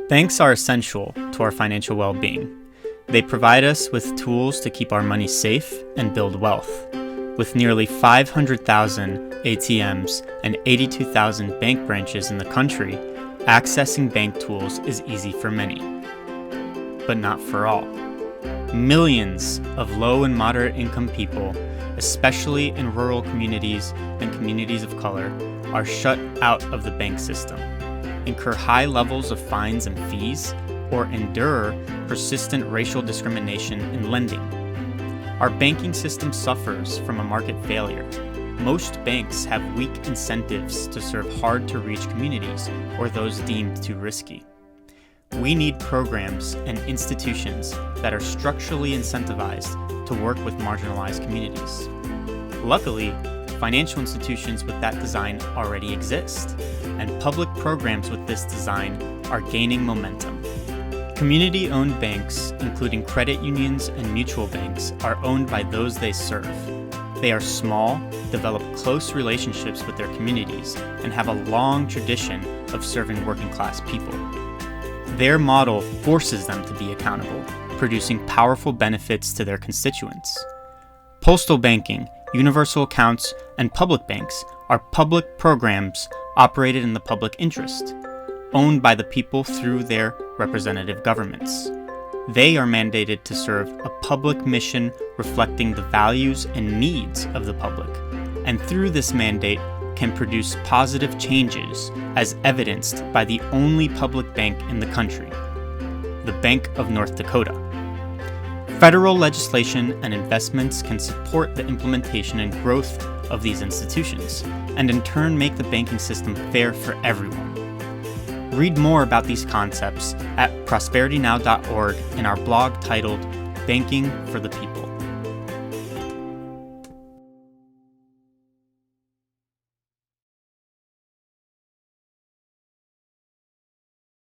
Banks are essential to our financial well-being. They provide us with tools to keep our money safe and build wealth. With nearly 500,000 ATMs and 82,000 bank branches in the country, accessing bank tools is easy for many, but not for all. Millions of low and moderate income people, especially in rural communities and communities of color, are shut out of the bank system, incur high levels of fines and fees, or endure persistent racial discrimination in lending. Our banking system suffers from a market failure. Most banks have weak incentives to serve hard-to-reach communities or those deemed too risky. We need programs and institutions that are structurally incentivized to work with marginalized communities. Luckily, financial institutions with that design already exist, and public programs with this design are gaining momentum. Community-owned banks, including credit unions and mutual banks, are owned by those they serve. They are small, develop close relationships with their communities, and have a long tradition of serving working-class people. Their model forces them to be accountable, producing powerful benefits to their constituents. Postal banking, universal accounts, and public banks are public programs operated in the public interest, owned by the people through their representative governments. They are mandated to serve a public mission reflecting the values and needs of the public, and through this mandate can produce positive changes as evidenced by the only public bank in the country, the Bank of North Dakota. Federal legislation and investments can support the implementation and growth of these institutions, and in turn make the banking system fair for everyone. Read more about these concepts at prosperitynow.org in our blog titled Banking for the People.